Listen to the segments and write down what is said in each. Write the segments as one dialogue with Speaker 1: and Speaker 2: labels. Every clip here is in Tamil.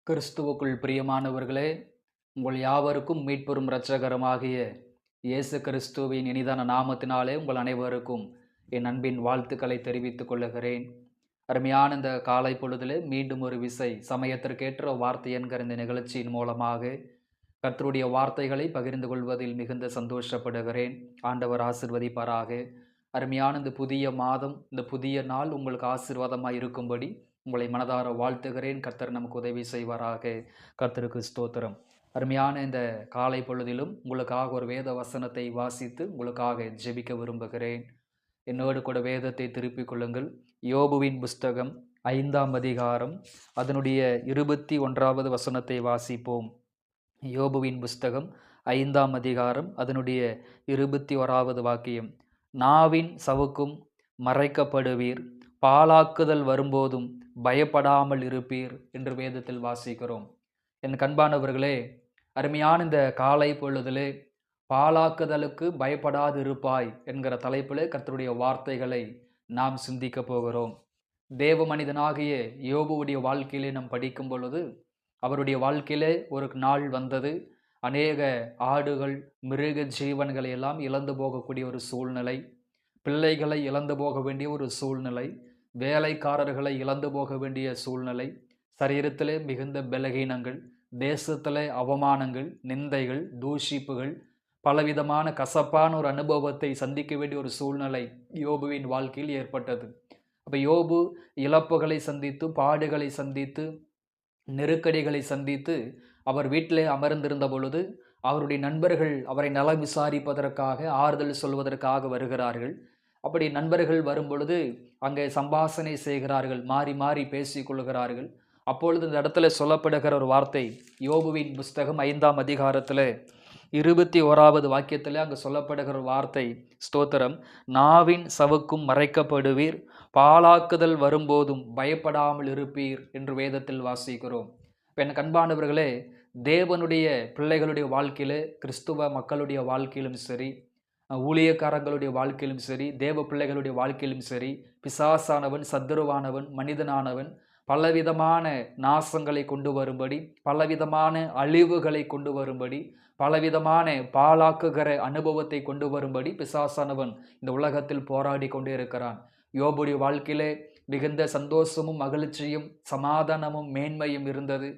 Speaker 1: கிறிஸ்துவுக்குள் பிரியமானவர்களே, உங்கள் யாவருக்கும் மீட்பெரும் இரட்சகருமாகிய இயேசு கிறிஸ்துவின் இனிதான நாமத்தினாலே உங்கள் அனைவருக்கும் என் அன்பின் வாழ்த்துக்களை தெரிவித்துக் கொள்ளுகிறேன். அருமையான இந்த காலை பொழுதிலே மீண்டும் ஒரு விசை சமயத்திற்கேற்ற வார்த்தை என்கிற இந்த நிகழ்ச்சியின் மூலமாக கர்த்தருடைய வார்த்தைகளை பகிர்ந்து கொள்வதில் மிகுந்த சந்தோஷப்படுகிறேன். ஆண்டவர் ஆசீர்வதிப்பாராக. அருமையான இந்த புதிய மாதம், இந்த புதிய நாள் உங்களுக்கு ஆசீர்வாதமாய் இருக்கும்படி உங்களை மனதார வாழ்த்துகிறேன். கர்த்தர் நமக்கு உதவி செய்வாராக. கர்த்தருக்கு ஸ்தோத்திரம். அருமையான இந்த காலை பொழுதிலும் உங்களுக்காக ஒரு வேத வசனத்தை வாசித்து உங்களுக்காக ஜெபிக்க விரும்புகிறேன். என்னோடு கூட வேதத்தை திருப்பிக் கொள்ளுங்கள். யோபுவின் புஸ்தகம் 5ஆம் அதிகாரம் அதனுடைய 21வது வசனத்தை வாசிப்போம். யோபுவின் புஸ்தகம் 5ஆம் அதிகாரம் அதனுடைய 21வது வாக்கியம். நாவின் சவுக்கும் மறைக்கப்படுவீர், பாழாக்குதல் வரும்போதும் பயப்படாமல் இருப்பீர் என்று வேதத்தில் வாசிக்கிறோம். என் கண்பானவர்களே, அருமையான இந்த காலை பொழுதிலே பாழாக்குதலுக்கு பயப்படாது இருப்பாய் என்கிற தலைப்பிலே கர்த்தருடைய வார்த்தைகளை நாம் சிந்திக்க போகிறோம். தேவ மனிதனாகிய யோபுவுடைய வாழ்க்கையிலே நாம் படிக்கும் பொழுது அவருடைய வாழ்க்கையிலே ஒரு நாள் வந்தது. அநேக ஆடுகள், மிருக ஜீவன்களை எல்லாம் இழந்து போகக்கூடிய ஒரு சூழ்நிலை, பிள்ளைகளை இழந்து போக வேண்டிய ஒரு சூழ்நிலை, வேலைக்காரர்களை இழந்து போக வேண்டிய சூழ்நிலை, சரீரத்திலே மிகுந்த பலகீனங்கள், தேசத்திலே அவமானங்கள், நிந்தைகள், தூஷிப்புகள், பலவிதமான கசப்பான ஒரு அனுபவத்தை சந்திக்க வேண்டிய ஒரு சூழ்நிலை யோபுவின் வாழ்க்கையில் ஏற்பட்டது. அப்போ யோபு இழப்புகளை சந்தித்து, பாடுகளை சந்தித்து, நெருக்கடிகளை சந்தித்து அவர் வீட்டிலே அமர்ந்திருந்த பொழுது அவருடைய நண்பர்கள் அவரை நலம் விசாரிப்பதற்காக, ஆறுதல் சொல்வதற்காக வருகிறார்கள். அப்படி நண்பர்கள் வரும் பொழுது அங்கே சம்பாஷணை செய்கிறார்கள், மாறி மாறி பேசிக் கொள்கிறார்கள். அப்பொழுது இந்த இடத்துல சொல்லப்படுகிற ஒரு வார்த்தை, யோபுவின் புஸ்தகம் 5ஆம் அதிகாரத்தில் 21வது வாக்கியத்தில் அங்கு சொல்லப்படுகிற ஒரு வார்த்தை, ஸ்தோத்திரம், நாவின் சவுக்கும் மறைக்கப்படுவீர், பாழாக்குதல் வரும்போதும் பயப்படாமல் இருப்பீர் என்று வேதத்தில் வாசிக்கிறோம். என் கண்பானவர்களே, தேவனுடைய பிள்ளைகளுடைய வாழ்க்கையிலே, கிறிஸ்துவ மக்களுடைய வாழ்க்கையிலும் சரி, ஊழியக்காரங்களுடைய வாழ்க்கையிலும் சரி, தேவ பிள்ளைகளுடைய வாழ்க்கையிலும் சரி, பிசாசானவன், சத்துருவானவன், மனிதனானவன் பலவிதமான நாசங்களை கொண்டு வரும்படி, பலவிதமான அழிவுகளை கொண்டு வரும்படி, பலவிதமான பாழாக்குகிற அனுபவத்தை கொண்டு வரும்படி பிசாசானவன் இந்த உலகத்தில் போராடி கொண்டே இருக்கிறான். யோபுடைய வாழ்க்கையிலே மிகுந்த சந்தோஷமும் மகிழ்ச்சியும் சமாதானமும் மேன்மையும் இருந்தது.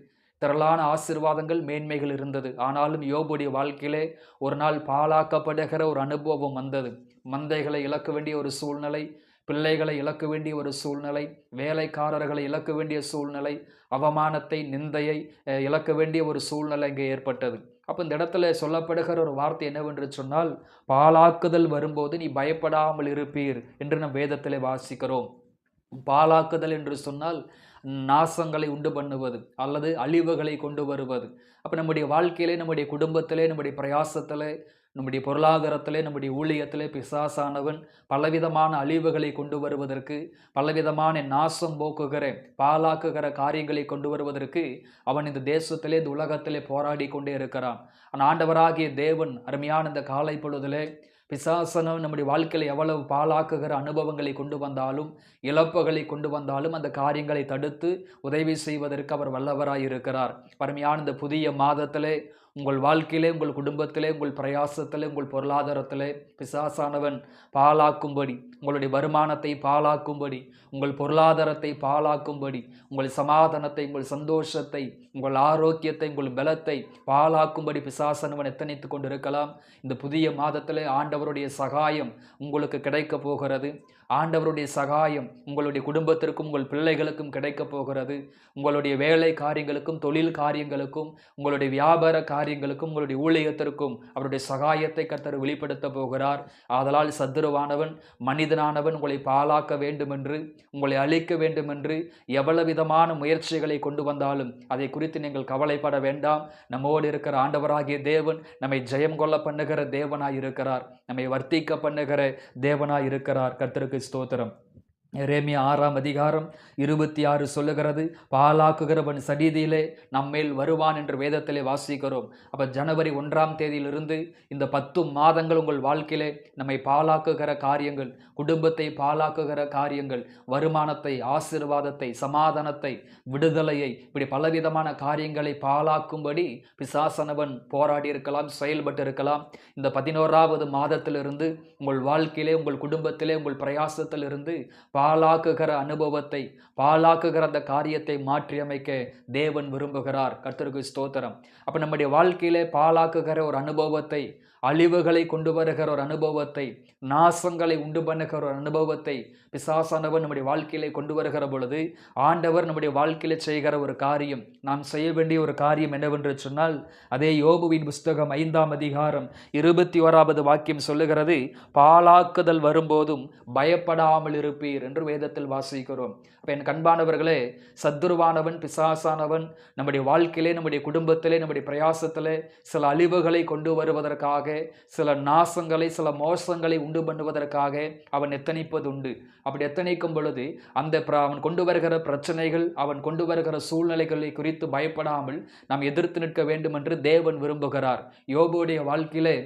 Speaker 1: திரளான ஆசீர்வாதங்கள், மேன்மைகள் இருந்தது. ஆனாலும் யோபுடைய வாழ்க்கையிலே ஒரு நாள் பாழாக்கப்படுகிற ஒரு அனுபவம் வந்தது. மந்தைகளை இழக்க வேண்டிய ஒரு சூழ்நிலை, பிள்ளைகளை இழக்க வேண்டிய ஒரு சூழ்நிலை, வேலைக்காரர்களை இழக்க வேண்டிய சூழ்நிலை, அவமானத்தை, நிந்தையை இழக்க வேண்டிய ஒரு சூழ்நிலை இங்கே ஏற்பட்டது. அப்போ இந்த இடத்துல சொல்லப்படுகிற ஒரு வார்த்தை என்னவென்று சொன்னால், பாழாக்குதல் வரும்போது நீ பயப்படாமல் இருப்பீர் என்று நம் வேதத்திலே வாசிக்கிறோம். பாழாக்குதல் என்று சொன்னால் நாசங்களை உண்டு பண்ணுவது அல்லது அழிவுகளை கொண்டு வருவது. அப்போ நம்முடைய வாழ்க்கையிலே, நம்முடைய குடும்பத்திலே, நம்முடைய பிரயாசத்திலே, நம்முடைய பொருளாதாரத்திலே, நம்முடைய ஊழியத்திலே பிசாசானவன் பலவிதமான அழிவுகளை கொண்டு வருவதற்கு, பலவிதமான நாசம் போக்குகிற, பாழாக்குகிற காரியங்களை கொண்டு வருவதற்கு அவன் இந்த தேசத்திலே, இந்த உலகத்திலே போராடி கொண்டே இருக்கிறான். ஆனால் ஆண்டவராகிய தேவன் அருமையான இந்த காலை பொழுதிலே பிசாசனம் நம்முடைய வாழ்க்கையில் எவ்வளவு பாழாக்குகிற அனுபவங்களை கொண்டு வந்தாலும், இழப்புகளை கொண்டு வந்தாலும் அந்த காரியங்களை தடுத்து உதவி செய்வதற்கு அவர் வல்லவராய் இருக்கிறார். அருமையான இந்த புதிய மாதத்திலே உங்கள் வாழ்க்கையிலே, உங்கள் குடும்பத்திலே, உங்கள் பிரயாசத்திலே, உங்கள் பொருளாதாரத்திலே பிசாசானவன் பாழாக்கும்படி, உங்களுடைய வருமானத்தை பாழாக்கும்படி, உங்கள் பொருளாதாரத்தை பாழாக்கும்படி, உங்கள் சமாதானத்தை, உங்கள் சந்தோஷத்தை, உங்கள் ஆரோக்கியத்தை, உங்கள் பலத்தை பாழாக்கும்படி பிசாசானவன் எத்தனைத்து கொண்டு இருக்கலாம். இந்த புதிய மாதத்திலே ஆண்டவருடைய சகாயம் உங்களுக்கு கிடைக்க போகிறது. ஆண்டவருடைய சகாயம் உங்களுடைய குடும்பத்திற்கும் உங்கள் பிள்ளைகளுக்கும் கிடைக்க போகிறது. உங்களுடைய வேலை காரியங்களுக்கும், தொழில் காரியங்களுக்கும், உங்களுடைய வியாபார காரியங்களுக்கும், உங்களுடைய ஊழியத்திற்கும் அவருடைய சகாயத்தை கர்த்தர் வெளிப்படுத்த போகிறார். ஆதலால் சத்துருவானவன், மனிதனானவன் உங்களை பாழாக்க வேண்டுமென்று, உங்களை அழிக்க வேண்டுமென்று எவ்வளவு விதமான முயற்சிகளை கொண்டு வந்தாலும் அதை குறித்து நீங்கள் கவலைப்பட வேண்டாம். நம்மோடு இருக்கிற ஆண்டவராகிய தேவன் நம்மை ஜெயம் கொள்ள பண்ணுகிற தேவனாய் இருக்கிறார். நம்மை வர்த்திக்க பண்ணுகிற தேவனாய் இருக்கிறார். கர்த்தருக்கு ஸ்தோத்திரம். எரேமியா 6ஆம் அதிகாரம் 26 சொல்லுகிறது, பாழாக்குகிறவன் சடிதியிலே நம்மேல் வருவான் என்று வேதத்திலே வாசிக்கிறோம். அப்ப ஜனவரி 1ஆம் தேதியிலிருந்து இந்த 10 மாதங்கள் உங்கள் வாழ்க்கையிலே நம்மை பாழாக்குகிற காரியங்கள், குடும்பத்தை பாழாக்குகிற காரியங்கள், வருமானத்தை, ஆசீர்வாதத்தை, சமாதானத்தை, விடுதலையை, இப்படி பலவிதமான காரியங்களை பாழாக்கும்படி பிசாசனவன் போராடி இருக்கலாம், செயல்பட்டு இருக்கலாம். இந்த 11ஆவது மாதத்திலிருந்து உங்கள் வாழ்க்கையிலே, உங்கள் குடும்பத்திலே, உங்கள் பிரயாசத்திலிருந்து பாழாக்குகிற அனுபவத்தை, பாழாக்குகிற அந்த காரியத்தை மாற்றி அமைக்க தேவன் விரும்புகிறார். கர்த்தருக்கு ஸ்தோத்திரம். அப்ப நம்முடைய வாழ்க்கையிலே பாழாக்குகிற ஒரு அனுபவத்தை, அழிவுகளை கொண்டு வருகிற ஒரு அனுபவத்தை, நாசங்களை உண்டு பண்ணுகிற ஒரு அனுபவத்தை பிசாசானவர் நம்முடைய வாழ்க்கையிலே கொண்டு வருகிற பொழுது, ஆண்டவர் நம்முடைய வாழ்க்கையில செய்கிற ஒரு காரியம், நாம் செய்ய வேண்டிய ஒரு காரியம் என்னவென்று சொன்னால், அதே யோபுவின் புஸ்தகம் 5ஆம் அதிகாரம் 21வது வாக்கியம் சொல்லுகிறது, பாழாக்குதல் வரும்போதும் பயப்படாமல் இருப்பீர் என்று வேதத்தில் வாசிக்கிறோம். அப்ப என் கண்பானவர்களே, சத்துருவானவன், பிசாசானவன் நம்முடைய வாழ்க்கையிலே, நம்முடைய குடும்பத்திலே, நம்முடைய பிரயாசத்திலே சில அழிவுகளை கொண்டு வருவதற்காக, சில நாசங்களை, சில மோசங்களை உண்டு பண்ணுவதற்காக அவன் எத்தனைப்பது உண்டு. அப்படி எத்தனைக்கும் பொழுது அவன் கொண்டு வருகிற பிரச்சனைகள், அவன் கொண்டு வருகிற சூழ்நிலைகளை குறித்து பயப்படாமல் நாம் எதிர்த்து நிற்க வேண்டும் என்று தேவன் விரும்புகிறார். யோபுடைய வாழ்க்கையிலே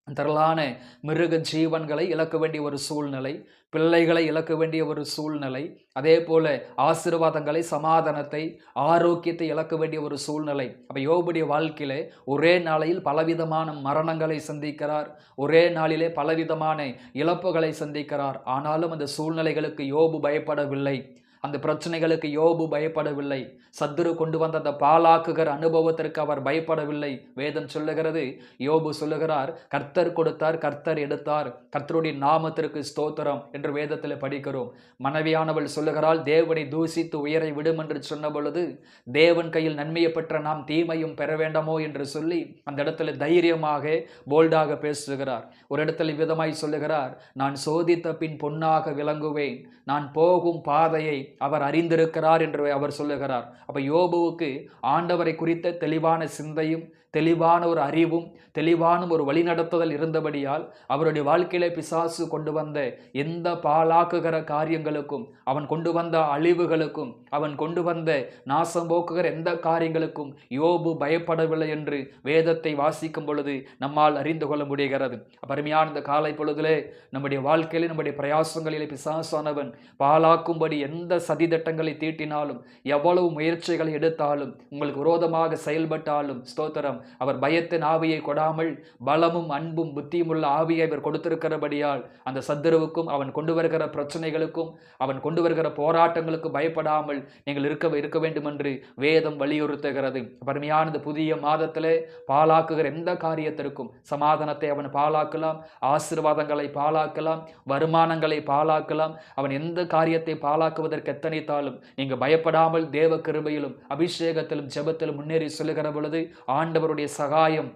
Speaker 1: திரளான மிருக ஜீவன்களை இழக்க வேண்டிய ஒரு சூழ்நிலை, பிள்ளைகளை இழக்க வேண்டிய ஒரு சூழ்நிலை, அதே போல ஆசீர்வாதங்களை, சமாதானத்தை, ஆரோக்கியத்தை இழக்க வேண்டிய ஒரு சூழ்நிலை. அப்ப யோபுடைய வாழ்க்கையிலே ஒரே நாளையில் பலவிதமான மரணங்களை சந்திக்கிறார், ஒரே நாளிலே பலவிதமான இழப்புகளை சந்திக்கிறார். ஆனாலும் அந்த சூழ்நிலைகளுக்கு யோபு பயப்படவில்லை, அந்த பிரச்சனைகளுக்கு யோபு பயப்படவில்லை. சத்துரு கொண்டு வந்த அந்த பாழாக்குகிற அனுபவத்திற்கு அவர் பயப்படவில்லை. வேதம் சொல்லுகிறது, யோபு சொல்லுகிறார், கர்த்தர் கொடுத்தார், கர்த்தர் எடுத்தார், கர்த்தருடைய நாமத்திற்கு ஸ்தோத்திரம் என்று வேதத்தில் படிக்கிறோம். மனைவியானவள் சொல்லுகிறாள், தேவனை தூசித்து உயரை விடும் என்று சொன்ன பொழுது, தேவன் கையில் நன்மையை பெற்ற நாம் தீமையும் பெற வேண்டாமோ என்று சொல்லி அந்த இடத்துல தைரியமாக போல்டாக பேசுகிறார். ஒரு இடத்துல விதமாய் சொல்லுகிறார், நான் சோதித்த பின் பொன்னாக விளங்குவேன், நான் போகும் பாதையை அவர் அறிந்திருக்கிறார் என்று அவர் சொல்லுகிறார். அப்ப யோபுவுக்கு ஆண்டவரை குறித்த தெளிவான சிந்தையும், தெளிவான ஒரு அறிவும், தெளிவான ஒரு வழிநடத்துதல் இருந்தபடியால் அவருடைய வாழ்க்கையிலே பிசாசு கொண்டு வந்த எந்த பாழாக்குகிற காரியங்களுக்கும், அவன் கொண்டு வந்த அழிவுகளுக்கும், அவன் கொண்டு வந்த நாசம் போக்குகிற எந்த காரியங்களுக்கும் யோபு பயப்படவில்லை என்று வேதத்தை வாசிக்கும் பொழுது நம்மால் அறிந்து கொள்ள முடிகிறது. அருமையான இந்த காலை பொழுதிலே நம்முடைய வாழ்க்கையிலே, நம்முடைய பிரயாசங்களிலே பிசாசானவன் பாழாக்கும்படி எந்த சதித்திட்டங்களை தீட்டினாலும், எவ்வளவு முயற்சிகளை எடுத்தாலும், உங்களுக்கு விரோதமாக செயல்பட்டாலும், ஸ்தோத்திரம், அவர் பயத்தின் ஆவியை கொடாமல் பலமும் அன்பும் புத்தியும் உள்ள ஆவியை அவர் கொடுத்திருக்கிறபடியால் அந்த சத்துருவுக்கும், அவன் கொண்டு வருகிற பிரச்சனைகளுக்கும், அவன் கொண்டு வருகிற போராட்டங்களுக்கு பயப்படாமல் நீங்கள் இருக்க வேண்டும் என்று வேதம் வலியுறுத்துகிறது. அருமையானது புதிய மாதத்திலே பாழாக்குகிற எந்த காரியத்திற்கும் சமாதானத்தை அவன் பாழாக்கலாம், ஆசீர்வாதங்களை பாழாக்கலாம், வருமானங்களை பாழாக்கலாம். அவன் எந்த காரியத்தை பாழாக்குவதற்கு எத்தனைத்தாலும் நீங்க பயப்படாமல் தேவ கிருபையிலும் அபிஷேகத்திலும் ஜெபத்திலும் முன்னேறி சொல்லுகிற பொழுது ஆண்டவருடைய சகாயம்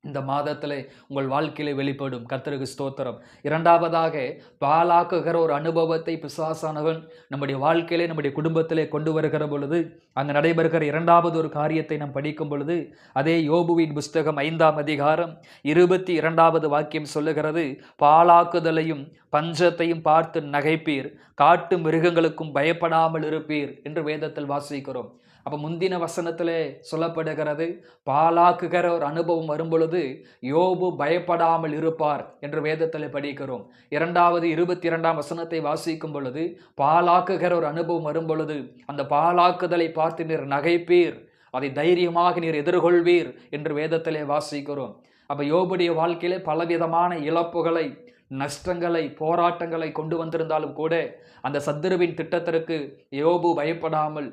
Speaker 1: இந்த மாதத்திலே உங்கள் வாழ்க்கையிலே வெளிப்படும். கர்த்தருக்கு ஸ்தோத்திரம். இரண்டாவதாக, பாழாக்குகிற ஒரு அனுபவத்தை பிசாசானவன் நம்முடைய வாழ்க்கையிலே, நம்முடைய குடும்பத்திலே கொண்டு வருகிற பொழுது அங்கு நடைபெறுகிற இரண்டாவது ஒரு காரியத்தை நாம் படிக்கும் பொழுது, அதே யோபுவின் புஸ்தகம் 5ஆம் அதிகாரம் 22வது வாக்கியம் சொல்லுகிறது, பாழாக்குதலையும் பஞ்சத்தையும் பார்த்து நகைப்பீர், காட்டு மிருகங்களுக்கும் பயப்படாமல் இருப்பீர் என்று வேதத்தில் வாசிக்கிறோம். அப்ப முந்தின வசனத்திலே சொல்லப்படுகிறது, பாழாக்குகிற ஒரு அனுபவம் வரும் பொழுது யோபு பயப்படாமல் இருப்பார் என்று வேதத்தில் படிக்கிறோம். இரண்டாவது 22ஆம் வசனத்தை வாசிக்கும் பொழுது, பாழாக்குகிற ஒரு அனுபவம் வரும் பொழுது அந்த பாழாக்குதலை பார்த்து நீர் நகைப்பீர், அதை தைரியமாக நீர் எதிர்கொள்வீர் என்று வேதத்திலே வாசிக்கிறோம். அப்ப யோபுடைய வாழ்க்கையிலே பலவிதமான இழப்புகளை, நஷ்டங்களை, போராட்டங்களை கொண்டு வந்திருந்தாலும் கூட அந்த சத்துருவின் திட்டத்திற்கு யோபு பயப்படாமல்,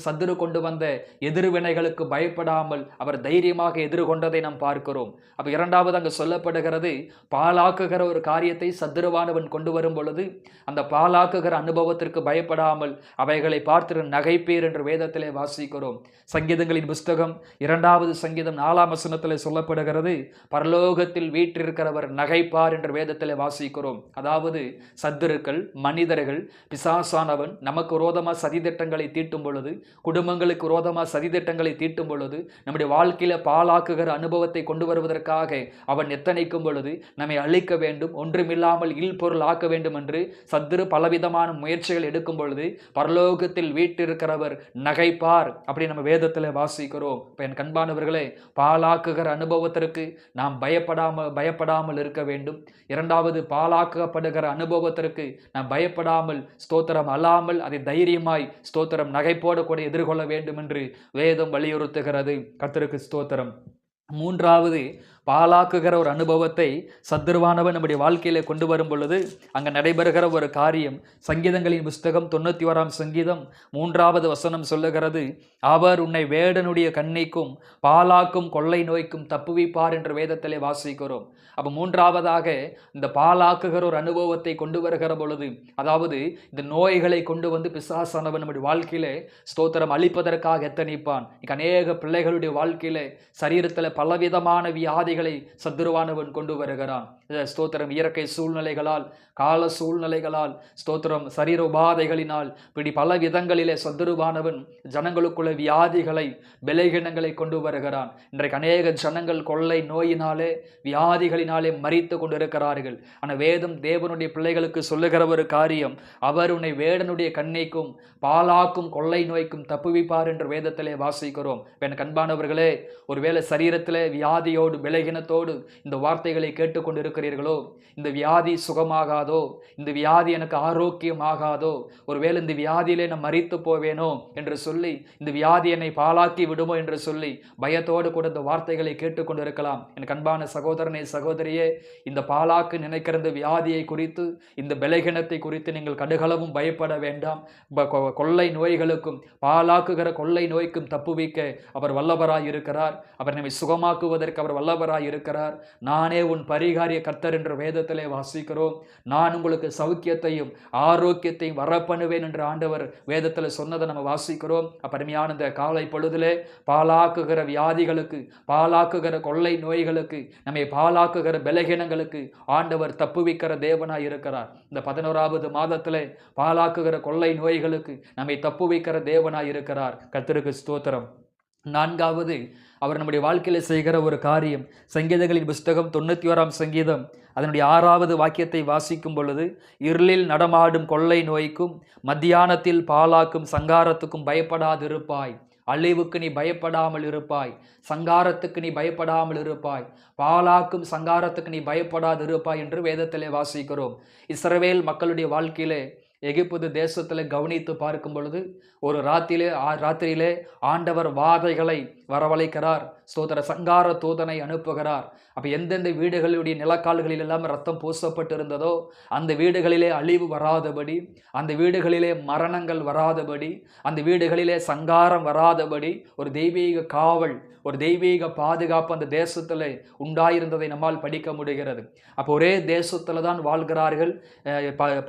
Speaker 1: சத்துரு கொண்டு வந்த எதிர்வினைகளுக்கு பயப்படாமல் அவர் தைரியமாக எதிர்கொண்டதை நாம் பார்க்கிறோம். அப்ப இரண்டாவது அங்கு சொல்லப்படுகிறது, பாழாக்குகிற ஒரு காரியத்தை சத்துருவானவன் கொண்டு வரும் பொழுது அந்த பாழாக்குகிற அனுபவத்திற்கு பயப்படாமல் அவைகளை பார்த்து நகைப்பீர் என்று வேதத்திலே வாசிக்கிறோம். சங்கீதங்களின் புஸ்தகம் 2வது சங்கீதம் 4ஆம் வசனத்திலே சொல்லப்படுகிறது, பரலோகத்தில் வீற்றிருக்கிறவர் நகைப்பார் என்று வேதத்தில் வேதத்தில் வாசிக்கிறோம். அதாவது சத்துருக்கள், மனிதர்கள், பிசாசானவன் நமக்கு விரோதமாக சதித்திட்டங்களை தீட்டும் பொழுது, குடும்பங்களுக்கு விரோதமாக சதித்திட்டங்களை தீட்டும் பொழுது, நம்முடைய வாழ்க்கையில பாழாக்குகிற அனுபவத்தை கொண்டு வருவதற்காக அவன் எத்தனைக்கும் பொழுது நம்மை அழிக்க வேண்டும், ஒன்றுமில்லாமல் இல்பொருள் ஆக்க வேண்டும் என்று சத்துரு பலவிதமான முயற்சிகள் எடுக்கும் பொழுது பரலோகத்தில் வீட்டிருக்கிறவர் நகைப்பார் அப்படி நம்ம வேதத்தில் வாசிக்கிறோம். இப்போ என் கண்பானவர்களே, பாழாக்குகிற அனுபவத்திற்கு நாம் பயப்படாமல் இருக்க வேண்டும். இரண்டாவது, பாழாக்கப்படுகிற அனுபவத்திற்கு நாம் பயப்படாமல் ஸ்தோத்திரம் அல்லாமல் அதை தைரியமாய் ஸ்தோத்திரம் நகைப்போடு கூட எதிர்கொள்ள வேண்டும் என்று வேதம் வலியுறுத்துகிறது. கர்த்தருக்கு ஸ்தோத்திரம். மூன்றாவது, பாழாக்குகிற ஒரு அனுபவத்தை சத்துருவானவன் நம்முடைய வாழ்க்கையில கொண்டு வரும் பொழுது அங்க நடைபெறுகிற ஒரு காரியம், சங்கீதங்களின் புஸ்தகம் 91ஆம் சங்கீதம் 3வது வசனம் சொல்லுகிறது, அவர் உன்னை வேடனுடைய கண்ணிக்கும் பாழாக்கும் கொள்ளை நோய்க்கும் தப்புவிப்பார் என்று வேதத்திலே வாசிக்கிறோம். அப்ப மூன்றாவதாக இந்த பாழாக்குகிற ஒரு அனுபவத்தை கொண்டு வருகிற பொழுது, அதாவது இந்த நோய்களை கொண்டு வந்து பிசாசானவன் நம்முடைய வாழ்க்கையிலே ஸ்தோத்திரம் அழிப்பதற்காக எத்தனிப்பான். அநேக பிள்ளைகளுடைய வாழ்க்கையில சரீரத்தில் பலவிதமான வியாதிகளை சத்துருவானவன் கொண்டு வருகிறான். ஸ்தோத்திரம் இயற்கை சூழ்நிலைகளால், கால சூழ்நிலைகளால், ஸ்தோத்திரம் சரீர உபாதைகளினால், இப்படி பல விதங்களிலே சத்துருவானவன் ஜனங்களுக்குள்ள வியாதிகளை, பலகீனங்களை கொண்டு வருகிறான். இன்றைக்கு அநேக ஜனங்கள் கொள்ளை நோயினாலே, வியாதிகளினாலே மரித்து கொண்டிருக்கிறார்கள். ஆனால் வேதம் தேவனுடைய பிள்ளைகளுக்கு சொல்லுகிற ஒரு காரியம், அவர் உன்னை வேடனுடைய கண்ணிக்கும் பாழாக்கும் கொள்ளை நோய்க்கும் தப்புவிப்பார் என்று வேதத்திலே வாசிக்கிறோம். என் கண்பானவர்களே, ஒருவேளை சரீரத்திலே வியாதியோடு பலகீனத்தோடு இந்த வார்த்தைகளை கேட்டுக்கொண்டிருக்கிறீர்களோ, இந்த வியாதி சுகமாகாதோ, இந்த வியாதி எனக்கு ஆரோக்கியமாகாதோ, ஒருவேளை இந்த வியாதியிலே நான் மரித்து போவேனோ என்று சொல்லி, இந்த வியாதி என்னை பாழாக்கி விடுமோ என்று சொல்லி பயத்தோடு கூட இந்த வார்த்தைகளை கேட்டுக்கொண்டிருக்கலாம். என் அன்பான சகோதரனே, சகோதரியே, இந்த பாழாக்கு நினைக்கிற இந்த வியாதியை குறித்து, இந்த பலகீனத்தை குறித்து நீங்கள் கடுகளவும் பயப்பட வேண்டாம். கொள்ளை நோய்களுக்கும் பாழாக்குகிற கொள்ளை நோய்க்கும் தப்புவிக்க அவர் வல்லவராய் இருக்கிறார். அவர் நம்மை சுகமாக்குவதற்கு அவர் வல்லவராய் இருக்கிறார். நானே உன் பரிகாரிய கர்த்தர் என்று வேதத்திலே வாசிக்கிறோம். நான் உங்களுக்கு சௌக்கியத்தையும் ஆரோக்கியத்தையும் வரப்பண்ணுவேன் என்று ஆண்டவர் வேதத்தில் சொன்னதை நம்ம வாசிக்கிறோம். அருமையான இந்த காலை பொழுதிலே பாழாக்குகிற வியாதிகளுக்கு, பாழாக்குகிற கொள்ளை நோய்களுக்கு, நம்மை பாழாக்குகிற பலகீனங்களுக்கு ஆண்டவர் தப்புவிக்கிற தேவனாய் இருக்கிறார். இந்த 11வது மாதத்திலே பாழாக்குகிற கொள்ளை நோய்களுக்கு நம்மை தப்புவிக்கிற தேவனாய் இருக்கிறார். கர்த்தருக்கு ஸ்தோத்திரம். நான்காவது, அவர் நம்முடைய வாழ்க்கையில் செய்கிற ஒரு காரியம், சங்கீதங்களின் புஸ்தகம் 91ஆம் சங்கீதம் அதனுடைய 6வது வாக்கியத்தை வாசிக்கும் பொழுது, இருளில் நடமாடும் கொள்ளை நோய்க்கும் மத்தியானத்தில் பாழாக்கும் சங்காரத்துக்கும் பயப்படாதிருப்பாய். அழிவுக்கு நீ பயப்படாமல் இருப்பாய், சங்காரத்துக்கு நீ பயப்படாமல் இருப்பாய், பாழாக்கும் சங்காரத்துக்கு நீ பயப்படாது இருப்பாய் என்று வேதத்திலே வாசிக்கிறோம். இஸ்ரவேல் மக்களுடைய வாழ்க்கையிலே எகிப்து தேசத்தில் கவனித்து பார்க்கும் பொழுது, ஒரு ராத்திரியிலே ஆண்டவர் வாதைகளை வரவழைக்கிறார். ஸ்தோத்திர சங்கார தூதனை அனுப்புகிறார். அப்போ எந்தெந்த வீடுகளுடைய நிலக்கால்களில் எல்லாம் ரத்தம் பூசப்பட்டிருந்ததோ அந்த வீடுகளிலே அழிவு வராதபடி, அந்த வீடுகளிலே மரணங்கள் வராதபடி, அந்த வீடுகளிலே சங்காரம் வராதபடி ஒரு தெய்வீக காவல், ஒரு தெய்வீக பாதுகாப்பு அந்த தேசத்தில் உண்டாயிருந்ததை நம்மால் படிக்க முடிகிறது. அப்போ ஒரே தேசத்தில் தான் வாழ்கிறார்கள்.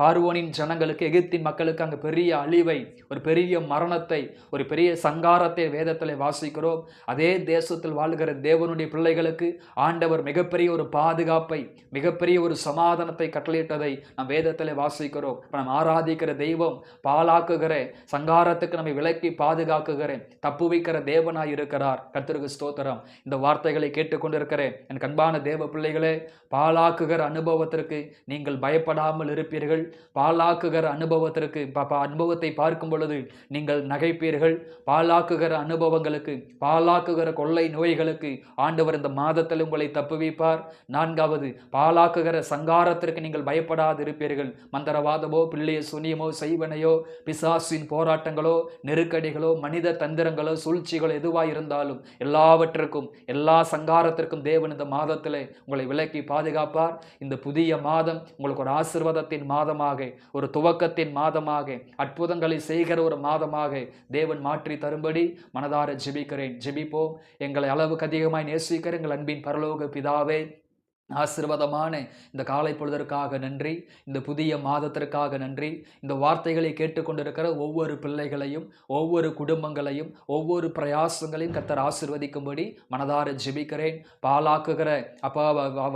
Speaker 1: பார்வோனின் ஜனங்களுக்கு, எகிப்தின் மக்களுக்கு அங்கே பெரிய அழிவை, ஒரு பெரிய மரணத்தை, ஒரு பெரிய சங்காரத்தை வேதத்தில் வாசிக்கிறோம். அதே தேசத்தில் வாழ்கிற தேவனுடைய பிள்ளைகளுக்கு ஆண்டவர் மிகப்பெரிய ஒரு பாதுகாப்பை, மிகப்பெரிய ஒரு சமாதானத்தை கட்டளையிட்டதை நாம் வேதத்தில் வாசிக்கிறோம். நாம் ஆராதிக்கிற தெய்வம் பாழாக்குகிற சங்காரத்துக்கு நம்மை விலக்கி பாதுகாக்குகிற, தப்புவிக்கிற தேவனாய் இருக்கிறார். கர்த்தருக்கு ஸ்தோத்திரம். இந்த வார்த்தைகளை கேட்டுக்கொண்டிருக்கிறேன் என் அன்பான தேவ பிள்ளைகளே, பாழாக்குகிற அனுபவத்திற்கு நீங்கள் பயப்படாமல் இருப்பீர்கள். பாழாக்குகிற அனுபவத்திற்கு அனுபவத்தை பார்க்கும் பொழுது நீங்கள் நகைப்பீர்கள். பாழாக்குகிற அனுபவங்களுக்கு, பாழாக்குகிற கொள்ளை நோய்களுக்கு ஆண்டவர் இந்த மாதத்தில் உங்களை தப்புவிப்பார். நான்காவது, பாழாக்குகிற சங்காரத்திற்கு நீங்கள் பயப்படாது இருப்பீர்கள். மந்திரவாதமோ, பிள்ளைய சுனியமோ, செய்வனையோ, பிசாசின் போராட்டங்களோ, நெருக்கடிகளோ, மனித தந்திரங்களோ, சூழ்ச்சிகளோ எதுவாக இருந்தாலும் எல்லாவற்றிற்கும், எல்லா சங்காரத்திற்கும் தேவன் இந்த மாதத்தில் உங்களை விலக்கி பாதுகாப்பார். இந்த புதிய மாதம் உங்களுக்கு ஒரு ஆசீர்வாதத்தின் மாதமாக, ஒரு துவக்கத்தின் மாதமாக, அற்புதங்களை செய்கிற ஒரு மாதமாக தேவன் மாற்றி தரும்படி மனதார ஜெபிக்கிறேன். ஜெபிப்போம். எங்களை அளவுக்கு அதிகமாய் நேசிக்கிற எங்கள் அன்பின் பரலோக பிதாவே, ஆசீர்வாதமான இந்த காலை பொழுதற்காக நன்றி. இந்த புதிய மாதத்திற்காக நன்றி. இந்த வார்த்தைகளை கேட்டுக்கொண்டிருக்கிற ஒவ்வொரு பிள்ளைகளையும், ஒவ்வொரு குடும்பங்களையும், ஒவ்வொரு பிரயாசங்களையும் கர்த்தர் ஆசீர்வதிக்கும்படி மனதார ஜெபிக்கிறேன். பாழாக்குகிற அப்பா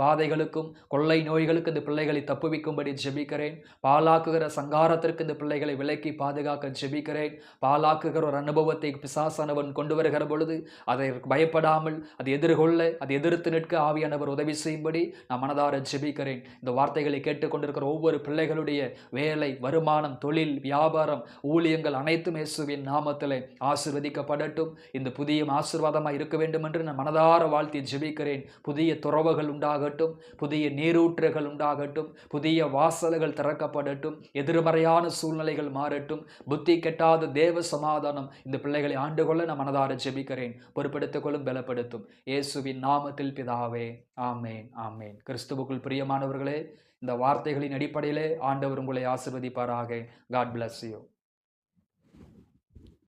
Speaker 1: வாதைகளுக்கும் கொள்ளை நோய்களுக்கு இந்த பிள்ளைகளை தப்புவிக்கும்படி ஜெபிக்கிறேன். பாழாக்குகிற சங்காரத்திற்கு இந்த பிள்ளைகளை விலக்கி பாதுகாக்க ஜெபிக்கிறேன். பாழாக்குகிற ஒரு அனுபவத்தை பிசாசானவன் கொண்டு வருகிற பொழுது அதை பயப்படாமல் அதை எதிர்கொள்ள, அதை எதிர்த்து நிற்க ஆவியானவர் உதவி செய்யும்படி நான் மனதார ஜெபிக்கிறேன். இந்த வார்த்தைகளை கேட்டுக்கொண்டிருக்கிற ஒவ்வொரு பிள்ளைகளுடைய வேலை, வருமானம், தொழில், வியாபாரம், ஊழியங்கள் அனைத்தும் இயேசுவின் நாமத்திலே ஆசீர்வதிக்கப்படட்டும். இந்த புதிய ஆசீர்வாதமாக இருக்க வேண்டும் என்று நான் மனதார வாழ்த்தி ஜெபிக்கிறேன். புதிய துறவுகள் உண்டாகட்டும், புதிய நீரூற்றுகள் உண்டாகட்டும், புதிய வாசல்கள் திறக்கப்படட்டும், எதிர்மறையான சூழ்நிலைகள் மாறட்டும், புத்தி கெட்டாத தேவ சமாதானம் இந்த பிள்ளைகளை ஆண்டுகொள்ள நான் மனதார ஜெபிக்கிறேன். பொறுப்பெடுத்துக் கொள்ளும், பலப்படுத்தும். இயேசுவின் நாமத்தில் பிதாவே, ஆமேன், ஆமேன். கிறிஸ்துவுக்குள் பிரியமானவர்களே, இந்த வார்த்தைகளின் அடிப்படையிலே ஆண்டவர் உங்களை ஆசீர்வதிப்பாராக. God bless you.